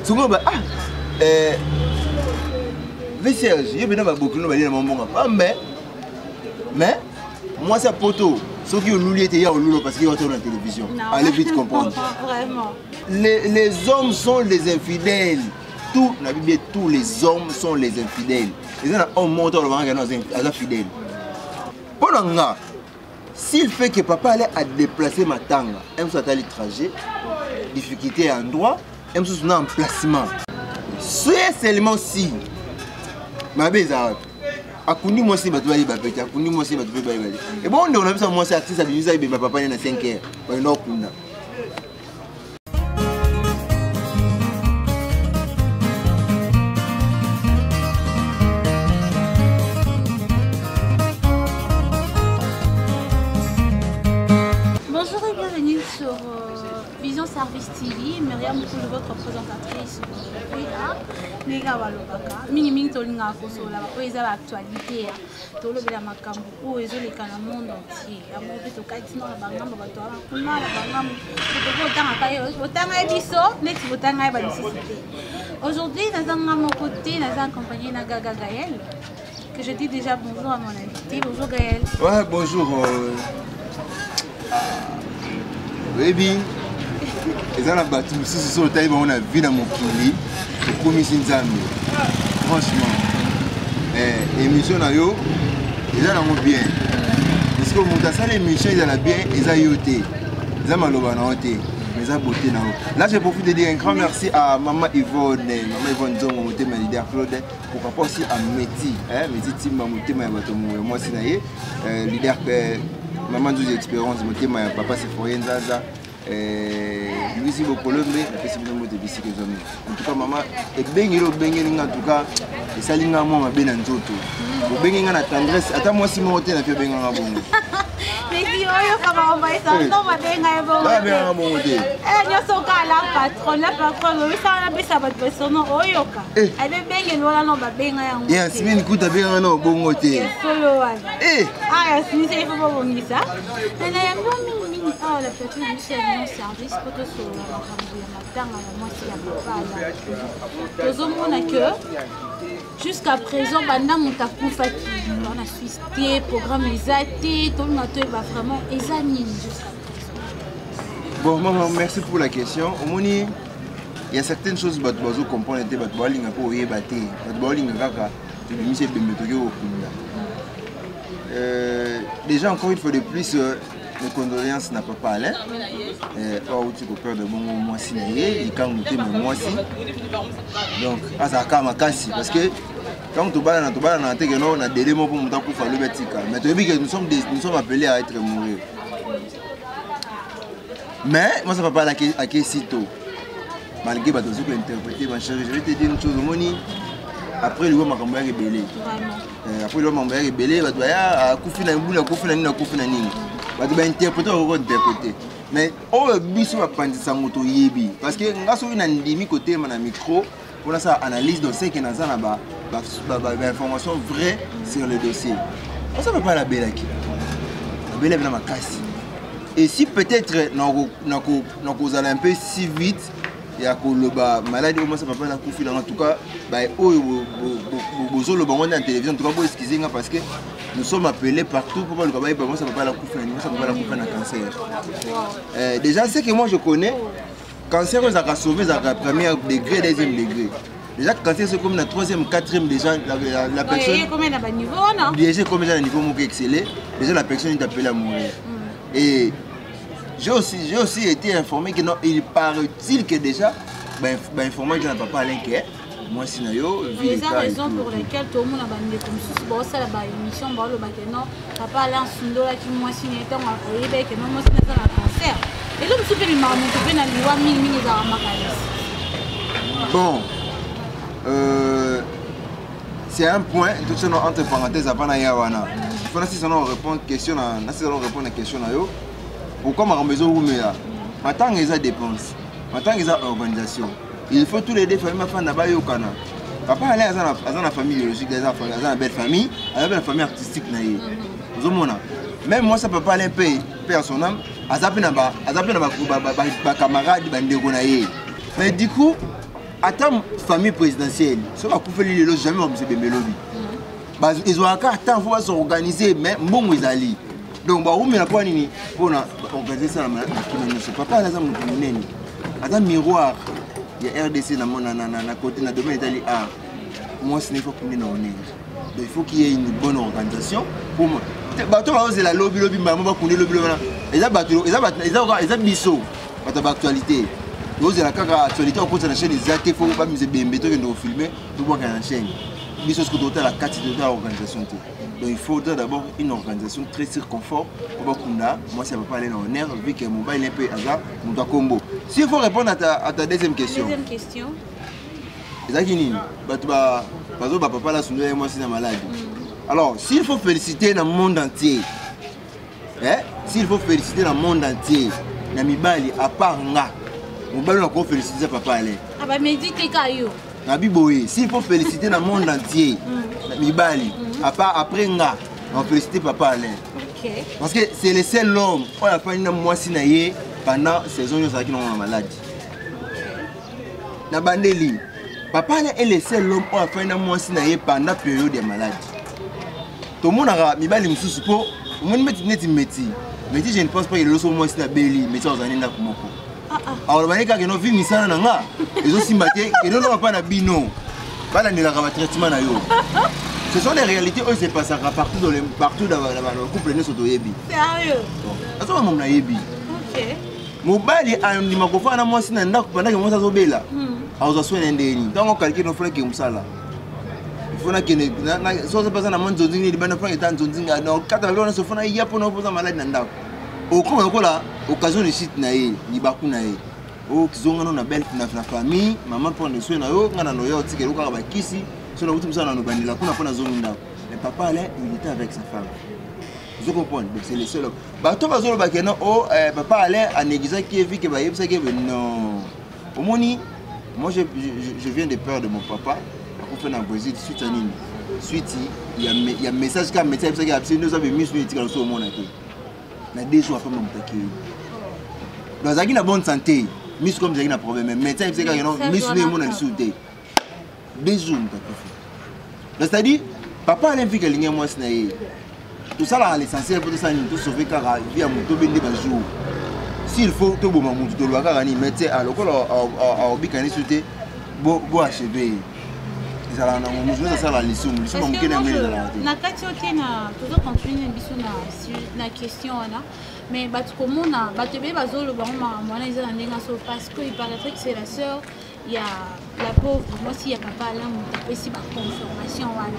Souvent, Serge, il y a beaucoup de gens mais moi, c'est poteau. Ceux qui ont loulé étaient là parce qu'ils ont dans la télévision. Allez vite comprendre. Vraiment. Les hommes sont les infidèles. Tous les hommes sont les infidèles. Ils ont un montant de fidèles. Pendant s'il fait que papa allait à déplacer ma tanga, aime soit à l'étranger, difficulté à endroit, aime soit en placement. C'est seulement si ma bêta. Akundi moi si batu bali bapeti, akundi moi si batu bali bali. Et bon on a vu ça moi c'est artiste à l'unisa et ma papa est à 5 heures. On a okunda. Bonjour et bienvenue sur Vision Service TV. Myriam Koulou, votre présentatrice aujourd'hui là. Nega walobaka. Mingi tolinga kosola ba koeza l'actualité. Tolobela makambo o ezoleka na monde entier. Amobi to katina na bangamba bato ba kuna na bangamba. To tanga kayo, otanga ebiso, neti otanga ba nécessité. Aujourd'hui, nous sommes à mon côté, nous sommes accompagnés de Gaga Gaël. Que je dis déjà bonjour à mon invité. Bonjour Gaël. Ouais, bonjour. Baby. Et ça, la battue, si ce sont le taille, on a vu dans mon poulet. C'est comme ici, franchement. Émission na yo, ils ont bien. Parce que mon tas l'émission, ils ont bien, ils ont yoté. Ils ont maloba na yoté. Ils ont beauté na yo. Là, je profite de dire un grand merci à maman Yvonne. Maman Yvonne Zongo, mon thème leader Claude. Pourquoi pas aussi à Meti. Meti Tim, mon thème à bateau. Moi, c'est leader maman 12 expériences, mon thème à papa c'est Foyen Zaza. Lui si vous colombe, la possibilité de visiter les hommes. En tout cas, maman, et bengelo en tout cas, et ça linga moi ben nzoto. Vous bengenga na tendresse, attends moi si mon hôtel a fait bengenga bongo. Mais si oyo kama on va ça non ma benga bongo. Ba benga bongo te. Nyoso ka la patronne, oui ça na bisa ba personne oyo ka. Ebe bengelo la no ba benga yango. Ya simi kuta benga no bongo te. Solo wana. Ah simi c'est faut pas bongisa. Mais na yango oh, la petite Michel mon service pour te sauver la matin à moi si à papa là. Que jusqu'à présent banda mon takou fati on a suivi programme exacté tout le monde va vraiment examiner jusqu'à présent. Bon maman merci pour la question. Au moni il y a certaines choses que vous comprenez que vous allez un peu yébaté. Vous allez kaka tu Michel Bemetoke au Kunda. Déjà encore une fois de plus mes condoléances n'a pas parlé. Pas où tu peux peur de bon moi si il quand monter mais moi si. Donc à ça kama kasi parce que quand tu vas dans la tête on a des éléments pour monter pour faire le vertical. Mais tu vois que nous sommes appelés à être mourir. Mais moi ça va pas à qui sitôt. Malgré que tu peux interpréter ma chérie, je vais te dire une chose au moni. Après le mot m'a rebellé. Après le mot m'a rebellé, bah tu vas à Koufina Mboula, Koufina Nina, Koufina Nina. Tu vas interpréter ou interpréter. Mais on va bien sûr apprendre ça moto yebi parce que on a sur une endémie côté mon micro pour ça analyse dossier qui n'a pas information vraie sur le dossier. On ça va pas la belle qui. La belle est dans ma casse. Et si peut-être nous allons un peu si vite il y a que maladie au moins ça va pas la couper en tout cas bah oh bozo le bon en télévision en tout cas pour excuser parce que nous sommes appelés partout pour le travail moi ça va pas la couper ça va pas la couper un cancer. Déjà c'est que moi je connais cancer ça va sauver ça premier degré deuxième degré. Déjà cancer c'est comme la troisième quatrième déjà la personne combien à niveau non déjà comme déjà niveau mon excellé déjà la personne est appelée à mourir. Et j'ai aussi été informé que non, il paraît-il que déjà, informé que papa Alain Ké, moi si nayo, vu les raisons pour lesquelles tout le monde a bandé comme ça, bon ça la émission, bon le non, papa Alain Sundo là qui moi si n'était en Afrique, que non moi si n'était en cancer. Et l'homme super il m'a montré dans les lois mille bon, c'est un point, tout ça entre parenthèses avant Nayawana. Il faut que nous répondre question à question à yo. Pourquoi ma maison où là? Maintenant ils ont dépenses, maintenant ils ont organisation. Il faut tous les deux familles faire d'abord au Canada. Papa allait à la famille biologique, à la belle famille, à la famille artistique naïe. Même moi ça peut pas aller payer à son âme, à zapper na ba camarade bandeko naïe. Mais du coup attends famille présidentielle so bakufeli lelo jamais ba msebe melobi ils ont encore attend faut s'organiser mais mbongo ezali donc ba umela kwa nini pona organiser ça na kimani so papa là ça mon neni attends miroir ya RDC na côté na domaine d'Italie art moi ce n'est pas pour nous honneur donc il faut qu'il y ait une bonne organisation pour moi bato ba c'est la lobby maman ba kuni lobby wana eza bato eza biso bato ba actualité donc c'est la kaka actualité on pose la chaîne des actes faut pas mise bembe to que filmer tout voir la chaîne biso ce que doit la carte de l'organisation donc il faut d'abord une organisation très circonfort pour bakunda moi ça va pas aller en honneur vu que mon bail un peu hasard mon doit combo s'il faut répondre à ta deuxième question ezaki bato ba papa la sundoya moi c'est malade. Alors s'il faut féliciter dans le monde entier s'il faut féliciter dans le monde entier na mibali à part nga mobali on féliciter papa aller ah bah méditer kayo na biboye s'il faut féliciter dans le monde entier na mibali à part après nga on féliciter papa aller OK parce que c'est le seul homme on a fait une mois sinaye pendant saison yo ça qui non maladie na bandeli papa est le seul homme on a fait une mois sinaye pendant période de maladie tout le monde a mibali mususu po mon métier je ne pense pas que le so mois sina beli métier aux années na kumoko alors le banika que no vi misana nanga ils ont simbaté que non pas na bino bala ni la traitement na yo ce sont les réalités où c'est passé partout dans le couple ne soto yebi sérieux ça va mon na yebi OK mobali andi makofa na mois sina ndako pendant que moi ça zobela azo soine ndeni donc calculer no frère que musala il faut que so se passe na monzo nzingi libana frère etant nzinga donc kata lona so fona yapo na poza malade na ndako okoma kola occasion de site na ye libaku na ye o kizonga na belle na famille maman prendre soin na yo ngana no yo tikelo ka ba kisi so na utu msana no bandila kuna pona zonga ndako mais papa là il était avec sa femme vous comprenez donc c'est le seul ba to bazolo ba kena papa allait en négligence qui vu que ba yebisa que non au moni moi je viens de peur de mon papa pour faire dans Brésil suite à nini suite il y a message comme médecin qui a absolument nous avait mis sur l'étiquette au monde aquí na 2 jours après mon taquet dans zaki na bonne santé mis comme zaki na problème médecin qui a mis sur le monde en santé 2 jours donc c'est-à-dire papa a vu que l'ingé moi sinaye tout ça là l'essentiel pour ça tout sauver car vie à moto bende ba jour s'il faut to bo mamutu to lo aka ni médecin alors que a obikani sauté bo achever ça là na mo ça la leçon mo mukena ngeli là na kati ote na toujours continuer biso na question là mais batu komona batu be bazolo ba mwana izala ndenga so parce que il paraîtrait que c'est la sœur il y a la pauvre moi si il y a papa là on aussi ba confirmation wana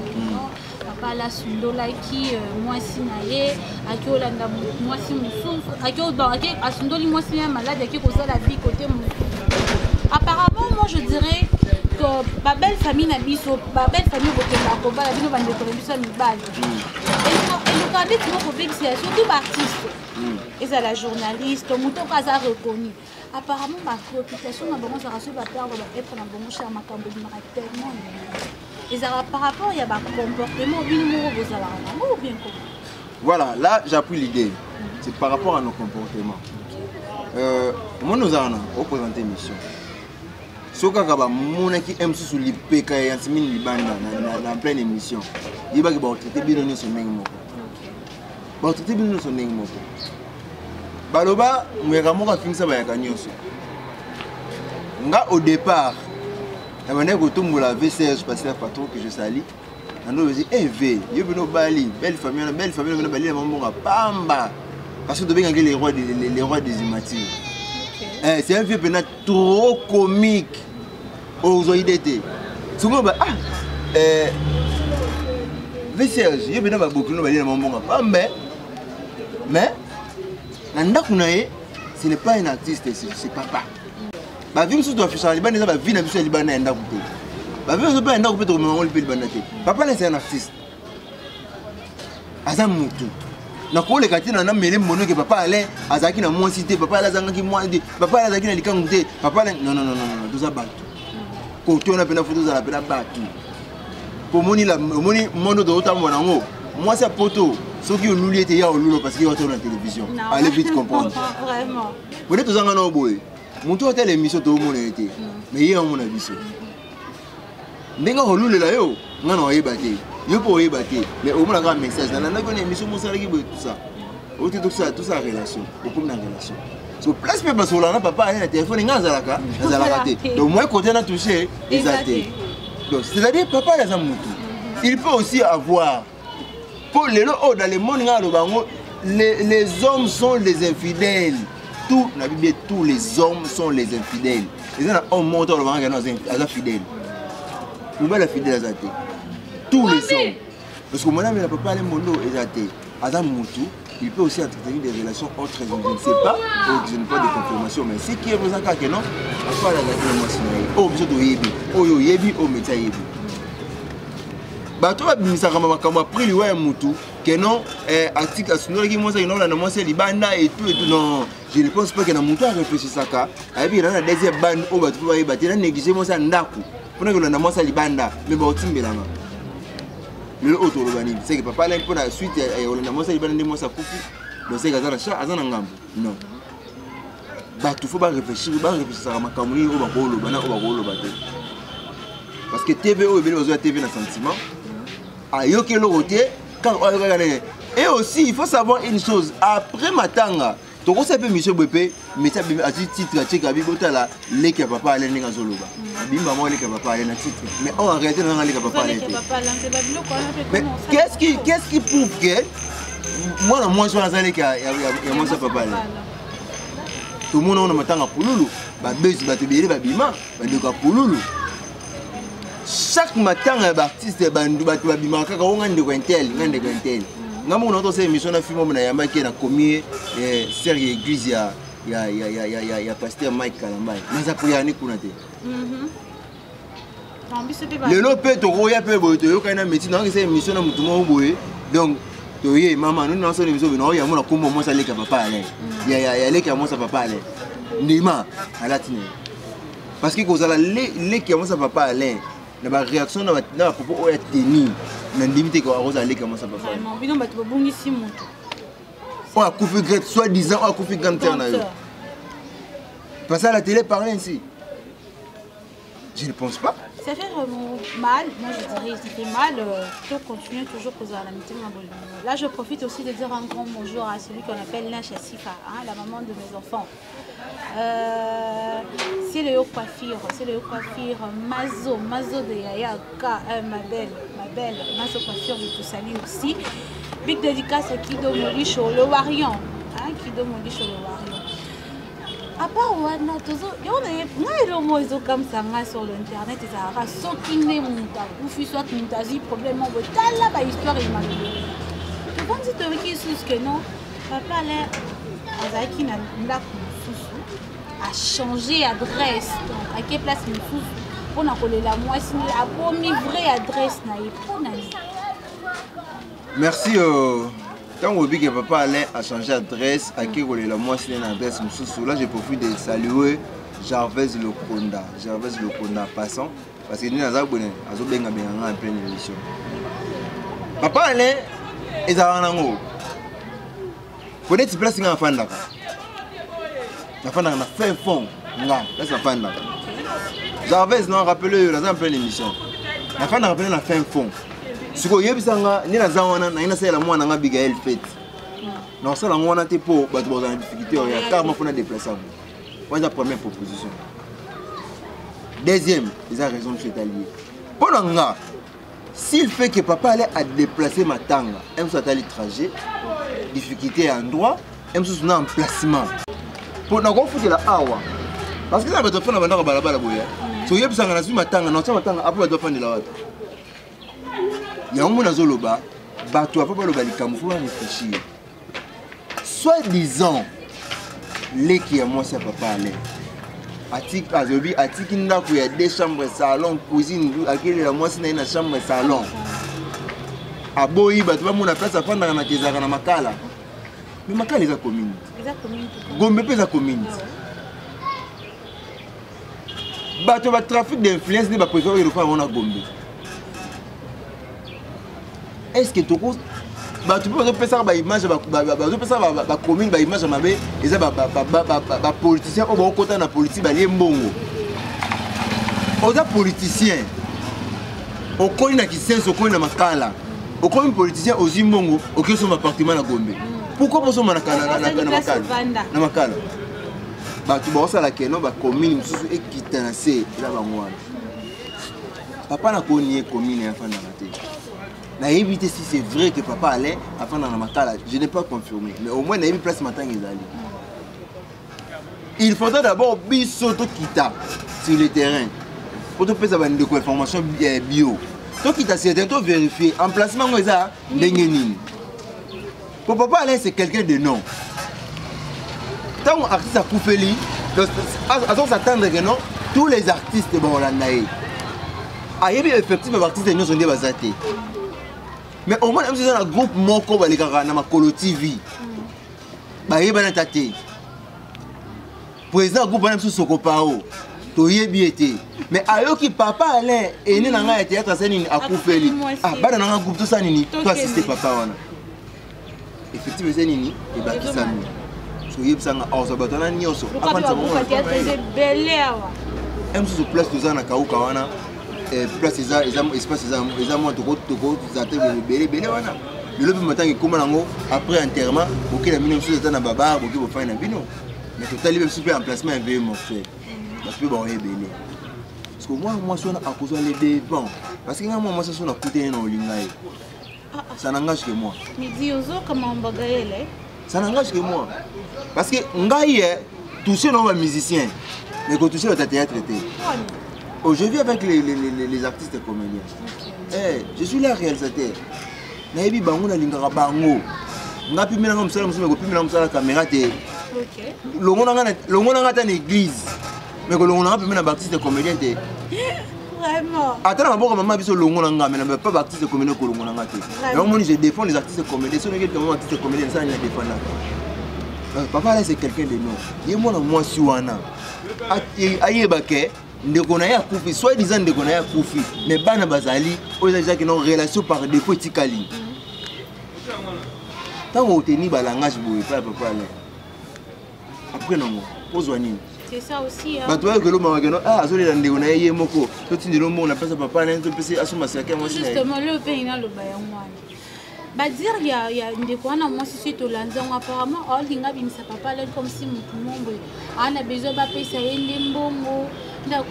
papa là sundola qui moi si naye akiola nda moi si mususu akio dans asundoli moi si malade qui cause la vie côté apparemment moi je dirais que ma belle famille na biso ma belle famille côté la combat la bino bande ko biso mibali et le cadre tu mo ko c'est surtout artiste et ça la journaliste muto kaza reconnu apparemment ma réputation na bon ça rassure pas perdre être na bon cher makambo de tellement et ça par rapport il y a ba comportement bino vous allez ou bien quoi voilà là j'appuie l'idée c'est par rapport à nos comportements moi nous allons représenter mission soka kaba mona ki MC sous lipeka ya nsimini libanda na pleine émission yiba ki ba traiter bino ni soneng moko ba traiter bino ni soneng moko baloba mweka moko afingisa ba yaka nyoso nga au départ na bane ko tumbola VCS parce que patron que je sali ando me dit V yobino bali belle famille na bali na mbonga pamba parce que de benga les rois des immatures c'est un vieux pénat trop comique aux idées souvent bah VCS yobino ba beaucoup no bali na mbonga pamba mais nanda kunaye ce n'est pas un artiste c'est papa ba vie musu doit faire libana za ba vie na biso libana enda kuté ba vie zo pa enda kuté to mo le libana té papa là c'est un artiste azam mutu na ko le katina na mele mono que papa allait azaki na moi cité papa là zanga ki moi papa là zaki na likangu té papa là non tout ça batu ko to na pena photo za la pena batu pour moni la moni mono de autant mon ngo moi c'est poto ceux qui ont l'oublié était ya olulo parce qu'il y a autour de la télévision allez vite comprendre vraiment vous êtes tous en boy moto a telle émission tout le monde était mais il y a mon avis ça ndenge holule la yo ngana oyeba te yo po oyeba te mais au moins un message na na ko émission mo sala ki tout ça au tout ça relation beaucoup de relation so place pe basola na papa na téléphone ngazalaka ngazalaka te donc moi côté na touché exacté donc c'est-à-dire papa il a mutu il peut aussi avoir pour les lots dans le monde les hommes sont les infidèles. Tout la Bible, tous les hommes sont les infidèles. Les hommes montent le monde à fidèle. Vous voyez la fidèle à tous les hommes. Parce que madame, il ne peut pas aller mono et Adam Moutou, il peut aussi entretenir des relations entre eux. Je ne sais pas, je n'ai pas de confirmation, mais ce qui est présent quand non, on va la dire oh, vous êtes yebi, oh yebi, oh métier yebi. Bato babimisaka makambo après lui ouais mutu que non article asundora ki monsa inola na monsa libanda et tout non je ne pense pas que na mutu a réfléchi saka abi na deuxième bande o bato ba yeba tena négliger monsa ndaku pona que na monsa libanda mais ba otimbelanga le auto urbanisme c'est que papa là pour la suite na monsa libanda ndi monsa kufi donc c'est que ça azana ngambo non bato faut ba réfléchir saka makambo ni o ba ko loba na o ba ko loba te parce que TV o ebele ozo TV na sentiment ayoke le rotier quand et aussi il faut savoir une chose après matanga to ko sepe monsieur bepé mais ça à titre tcheka bibota la leke papa ale ninga zoloba bimba mo leke papa ale na titre mais on arrête na leke papa ale mais qu'est-ce qui prouve que moi je suis allé que ya moi ça papa ale tout le monde on matanga pululu ba bezi ba tebele ba bima ba ndeka pululu. Chaque matin, les artistes sont bima kaka ngande ko intel ngande ko intel ngamo na to se émission na film na yamba ki na commis série église ya pasteur Mike Kalambai naza priani kuna te le lopé to roya pe bo to yokana métier na se émission na mutu mo boye donc to ye mama nous na so émission na ya mona kombo mo sa leka papa ale ya leka mo sa papa ale ndima alatine parce que kozala leka mo sa papa ale la réaction na propos o ya tenir na limite ko aroza leka mo sa papa vraiment bino bato babungisi mutu on a coupé grade soi-disant on a coupé grande terre na yo parce à la télé parler ainsi je ne pense pas ça fait vraiment mal moi je dirais c'était mal de continuer toujours poser la meeting là je profite aussi de dire un grand bonjour à celui qu'on appelle Nacha Sifa la maman de mes enfants c'est le coiffure Mazo de Yaya ma belle Mazo coiffure de tout salut aussi big dédicace à Kido Molicho le Warion Kido Molicho le Warion à part wana tozo yona mo ezo comme ça sur l'internet ezara soki ne muta ou soit mutazi problème on tala ba histoire imagine tu penses que qui sous que non papa là azaki na ndako a changé adresse donc à quelle place nous pour na kolela mwasi a promis vraie adresse na ipona merci tant que papa allait a changé d'adresse à qui kolela mwasi na adresse mususu là je profite de saluer Gervais Lokonda passant parce que ni naza bonne azo benga en pleine émission papa allait ezala nango peut-être place nga fandaka la fin na fin fond nga laisse la fin là Gervais non rappelez la en pleine émission la fin na rappeler la fin fond siko yebisanga ni na zawana na ina sala mwana nga Abigail fête non ça la mwana te po bato ba difficulté ya car ma fona déplacer moi la première proposition deuxième ils ont raison de cet allié pour nga s'il fait que papa allait à déplacer matanga aime soit à trajet difficulté à endroit aime soit en placement pour na ko foutre la awa parce que ça va te faire na banda balabala boya so yebisanga na su matanga na so matanga après doit prendre la wata ya on na zoloba bato papa lo balikamfu faut réfléchir soi-disant les qui est moi c'est papa allait atik azobi atiki ndako ya deux chambres salon cuisine akele la moi c'est na chambre salon aboyi bato ba mona place afanda na kezaka na makala mais makala eza commune Gombe pesa commune bato ba trafic d'influence ne ba préférer le faire on a Gombe est-ce que toko bato mpe bazopesa baimage bazopesa bacommune baimage mabe eza bapoliticien oyo baokota na politique balie mbongo oza politicien okoli na kisenso okoli na makala okomi politicien ozwi mbongo okei soma appartement na Gombe pourquoi posoma na makala bato baosala keno bacommune mosusu ekita na se eza bango wana papa nakoni ye commune afandaka te nayebi te si c'est vrai que papa allait afandaka na makala je n'ai pas confirmé mais au moins nayebi place matanga ezali il faudrait d'abord biso tokita sur le terrain pour topesa bandeko information bio tokita sur le terrain to vérifier emplacement ngo eza ndenge nini pour papa allait c'est quelqu'un de non tant artiste akufeli azon s'attendre que non tous les artistes baolanda ye ayebi effectivement baartiste nyonso nde baza te mais au moins même si eza na groupe moko balekaka na makolo tv bayebana ta te président groupe wana mosusu sokopao toyebi ete mais ayoki papa alain ene na ngai ya théâtre asa nini akufeli bana na ngai groupe tosa nini to assiste papa wana effectivement eza nini ebakisami soyebisanga aosa bato wana nyonso mosusu place toza na kauka wana place espace eza mwa tokoza te ebele wana lelo mpe matanga ekoma nango après enterrement bokela bino mosusu eza na babar boki bofai na bino mais totali mpe mosusu mpe emplacement ya veye mortuel bato mpe baoya ebele parce que mwana mwasi wana akozwa le dépend parce que ngai mwa mwasi aso nakutene na olinga ye ça n'engage que moi ça n'engage que moi parce que ngai touché non bamusicien mais kotouché bata théâtre te oh, je vis avec les artistes et comédiens. Okay. Je suis là réalisateur. Nayebi bango na lingaka bango. Ngapi mina ngomsala musome ko pimina musala caméra te. OK. Longo na ngata na église. Mais ko longo na ngapa mina artiste et comédien te. Vraiment. Attends maboko maman biso longo na ngama mais pas artiste et comédien ko longo na ngata. Mais moi je défends les artistes et comédiens. Si on est quelqu'un artiste et comédien ça ni défendre. Papa là c'est quelqu'un de nous. Yemo na moi si wana. Ayebake ndeko na ya kufi soit disant ndeko na ya kufi mais bana bazali oza déjà que non relation par défaut tikali tant on teni ba langage boye pas papa là après non pozwa nini c'est ça aussi ba toi que lo mama que non azoli la ndeko na ye moko to tindelo mo na pesa papa na to pesa asuma saka moi justement le pain na lo ba ya mwana ba dire il y a ndeko na moi si to lanzango apparemment all dinga bimisa papa là comme si mutumombo ana besoin ba pesa yende mbongo on dirait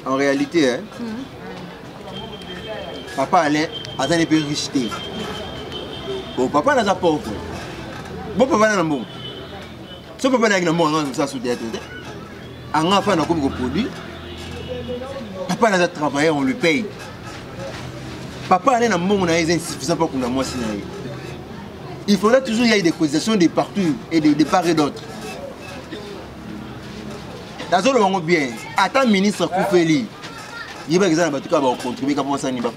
en réalité, hein, papa Alain a des richeté. Bon, papa n'a pas pauvre. Bon, papa n'a bon. Ce papa n'a pas bon, ça sous théâtre. Un enfant n'a pas de produit. Papa n'a pas travaillé, on le paye. Papa Alain n'a pas bon, on a insuffisant pour qu'on a moins signé. Il faudrait toujours y ait des cotisations de partout et de part et d'autre. Dans le monde bien, attends ministre Koufeli, il va exemple en tout cas contribuer comme ça ni pas.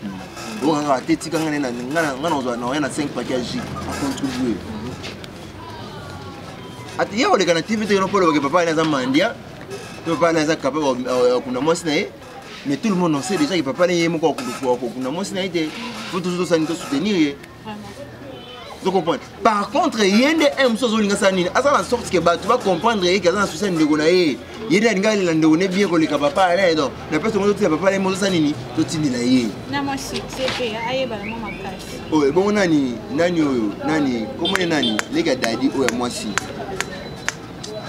On a tête quand on a 5 paquets à contribuer. Ati on les activités non pour le papa les mandia, papa les capable kuna mosinae, mais tout le monde sait déjà que papa les moko kuna mosinae, faut toujours soutenir. Vous comprenez? Par contre, il y a des gens qui ont la sorte que tu vas comprendre qu'il y a des gens qui ont des il y a des gens qui ont bien que papa est là. La personne qui a papa est là, c'est c'est fait. Oh, bon, nani, comment est nani? Les gars daddy, oh, moi si.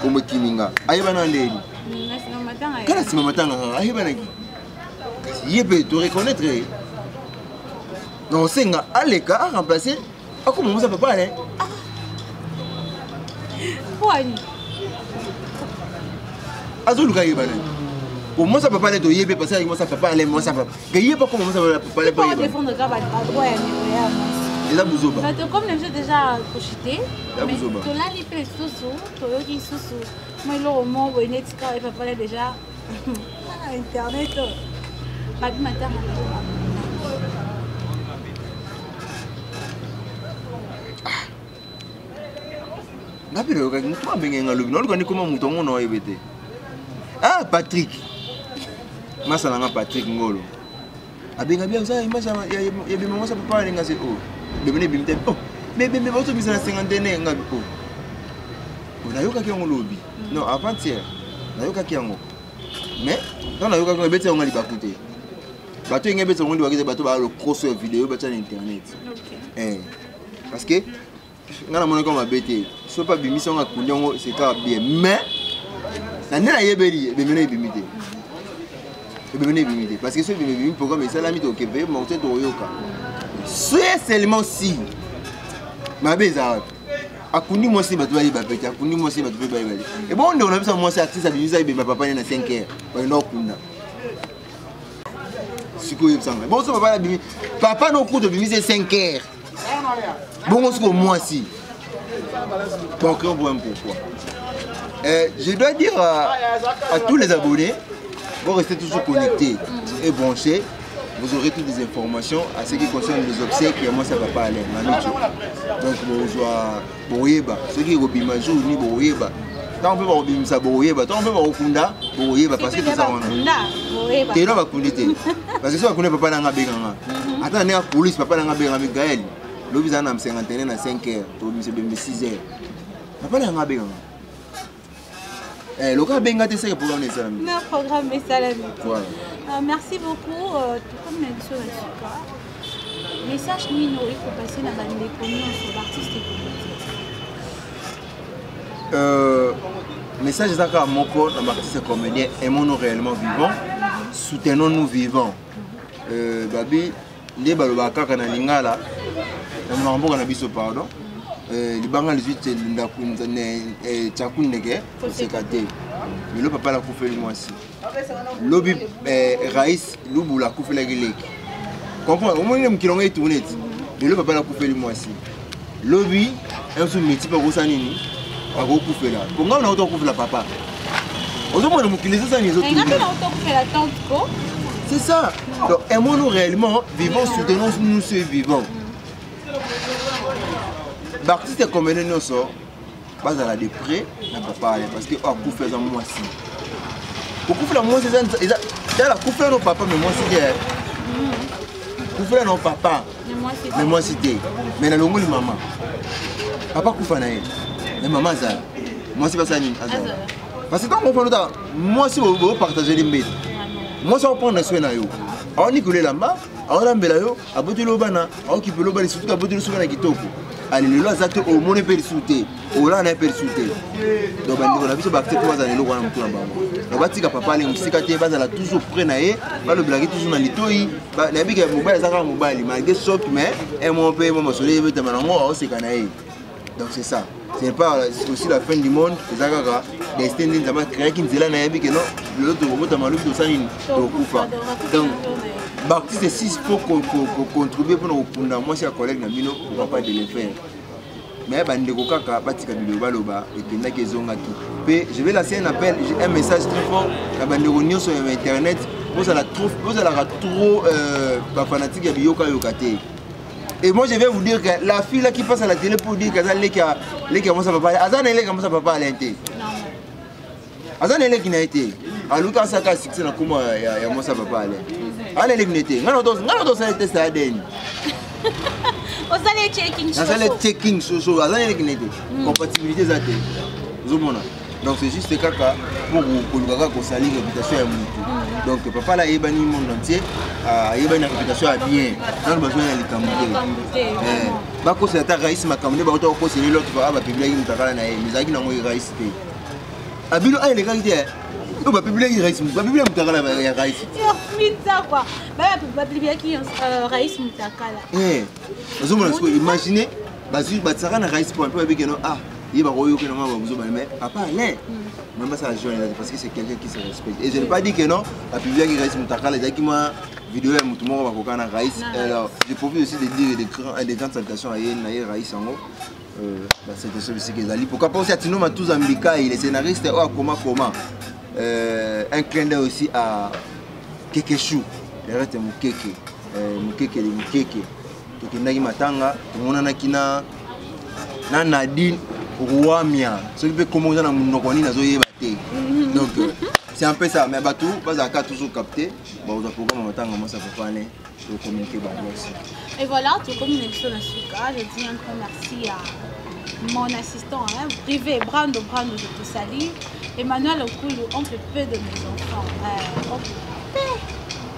Comme Kiminga. Aïe, banane. Quand est-ce que matin, aïe, banane. Il peut te reconnaître. Non, c'est nga, allez, car remplacer. Ah, comment ça peut pas aller? Pour moi ça peut pas aller de yébé parce que moi ça peut pas aller moi ça peut. Que yébé pas comment ça peut pas aller. Pour défendre le gars droit déjà bouzoba. Comme les gens déjà cochité. Mais to là les fait soso, to yoki soso. Moi le moment où net ska et papa déjà internet. Pas du matin. Ah, Patrick. Masalanga Patrick Ngolo. abenga bien ça image ya bimama ça papa alenga c'est oh bemene bimite oh mais bato bisa na 50 ngabi oh nayoka ki yango lobi non avant-hier nayoka ki yango mais dans nayoka ki bete yango libakute bato ngebe bete yango libakute bato ba le cross vidéo bato na internet parce que ngana mona comme bete so pas bimisa nga kunyango c'est pas bien mais na nena yebeli bemene bimite parce que ce programme est salami au Québec, mais on sait Toyoka. C'est seulement si ma beza a connu moi si bateau a connu moi si bateau. Et bon, on a vu ça moi c'est artiste à l'usage et ma papa est à 5 heures. On a kunda. C'est quoi ça? Bon, ça va papa non cours de bimiser 5 heures. Bon, on se moi si. Donc on voit pourquoi. Je dois dire à tous les abonnés. Vous restez toujours connectés et branchés, vous aurez toutes les informations à ce qui concerne les obsèques et moi ça va pas aller. Donc bonjour, ceux qui ont jour ni boyeba. Tant on peut voir ça boyeba, tant on peut voir okunda boyeba parce que tout ça on a. T'es là va connecter. Parce que ça on connaît papa nanga benganga. Attends la police papa nanga benganga Gaël. L'obisa na 51 à 5 heures, to monsieur bembe 6 heures. Papa nanga benganga. Le cas Benga c'est le programme Salami. Le programme Salami. Voilà. Merci beaucoup. Tout comme l'a dit sur la Suka. Message Nino, il faut passer dans les communes sur l'artiste et comédien. Message Zaka Moko, l'artiste et comédien, aimons-nous réellement vivants, soutenons-nous vivants. Babi, les balobaka kana lingala, na mlambo kana biso pardon. Libanga les huit ndakunzane tchakunege sekate milo papa la kufeli mwasi lobi rais lubu la kufela geleki comprendre au moins mkilonga etournet milo papa la kufeli mwasi lobi ensu mitipa kosanini ako kufela konga na auto kufela papa ozo mwana mukiliza ça nizo tout c'est ça donc aimons-nous réellement vivons soutenons-nous ceux vivants. L'artiste comme nous sort, pas à la dépré, n'a pas parlé parce que coup fait en moi si. Beaucoup fait moi c'est ça, la coup fait nos papa mais moi c'est coup fait nos papa mais moi c'était mais na longo maman. Papa coup fait naé. Mais maman ça. Moi c'est pas ça ni azar. Parce que quand on fait l'autre, moi si vous partagez les mbé. Moi ça on prend na soin na yo. On y coller là-bas, on lambela yo, abotelo bana, on qui peut lo bana surtout abotelo souvent na kitoko. Allez, le loisir au monde est perçuté, au land est perçuté. Donc, on a vu ce bactérie qui va dans le loin de la banque. On va dire que papa, les musicatés, va toujours près naé, va le blaguer toujours dans les toits. La bique est mobile, ça va mobile, malgré choc, mais et mon père, mon soleil, veut te manger, c'est canaille. Donc, c'est ça. C'est pas aussi la fin du monde, c'est ça que les destinés de la créer qui nous est là, naé, que non, l'autre robot a malu, tout ça, il donc, Baptiste c'est 6 pour contribuer pour nous. Moi, c'est un collègue, on va pas de le faire. Mais je vais lancer un appel, un message très fort à sur internet. Vous allez trop fanatique de Yoka Yokate. Et moi je vais vous dire que la fille là qui passe à la télé pour dire qu'elle est comme ça papa, Azan elle est comme ça papa à l'intérieur. Azan elle est qui n'a été. À Lucas Saka succès na comment ya moi ça papa à l'intérieur. Allez les minutes. Ngano dos ça test à den. On s'allait checking. On s'allait checking so Azan elle qui n'a été. Compatibilité ça té. Zomona. Donc c'est juste caca pour le gars qu'on salit réputation à Moutou. Donc papa là il bani monde entier, il bani réputation à bien. Dans besoin de l'écamouté. Bako c'est ta raïs ma camouté, bako ko c'est l'autre va publier une takala na mais aki na moi raïs té. Abilo ay les gars on va publier raïs, on va publier une takala ya raïs. Minta quoi. Ba publier qui raïs mutakala. Zomona imaginez bazu batsaka na raïs pour un peu avec non il va royer que non mais papa allez même ça joie parce que c'est quelqu'un qui se respecte et je ne pas dire que non la public qui reste mutakala qui m'a vidéo ya mutu moko bakoka na raïs alors je profite aussi de dire des grandes salutations à Yen na raïs yango c'était celui qui ezali pourquoi pas aussi à Tino Matouza Mbika il est scénariste comment un clin d'œil aussi à Kekechou le reste Mukeke to kindaki matanga tomona kina na Nadine Rouamia, ce qui peut commencer dans mon donc c'est un peu ça, mais bateau, pas à toujours capté. Bon, on a programme en temps, comment ça peut parler, pour communiquer aussi. Et voilà, tout comme une sur le sucre, je dis un grand merci à mon assistant privé, Brando de Poussali, Emmanuel Okoulou, oncle peu de mes enfants.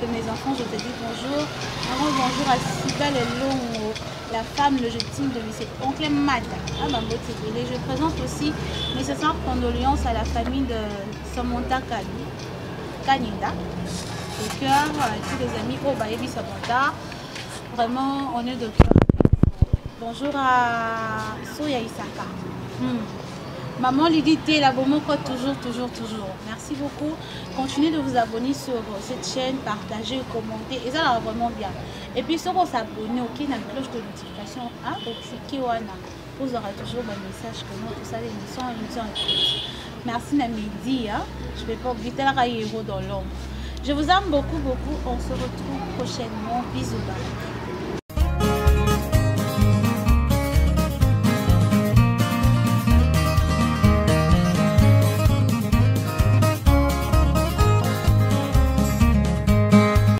De mes enfants, je te dis bonjour. Un grand bonjour à Sibel Elongo, la femme légitime de lycée, oncle Mata. Je présente aussi mes sincères condoléances à la famille de Samantha Kanyinda, de cœur, à tous les amis Obayebi Samantha. Vraiment, on est de cœur. Bonjour à Soya Isaka. Maman Lydie T, la Bomoko, toujours. Merci beaucoup. Continuez de vous abonner sur cette chaîne, partager, commenter. Et ça, là, vraiment bien. Et puis, si vous s'abonnez, ok, dans la cloche de notification, cliquez Wana. Vous aurez toujours un message que nous, tout ça, l'émission écoute. Merci, Namidi. Je ne vais pas oublier la héros dans l'ombre. Je vous aime beaucoup. On se retrouve prochainement. Bisous.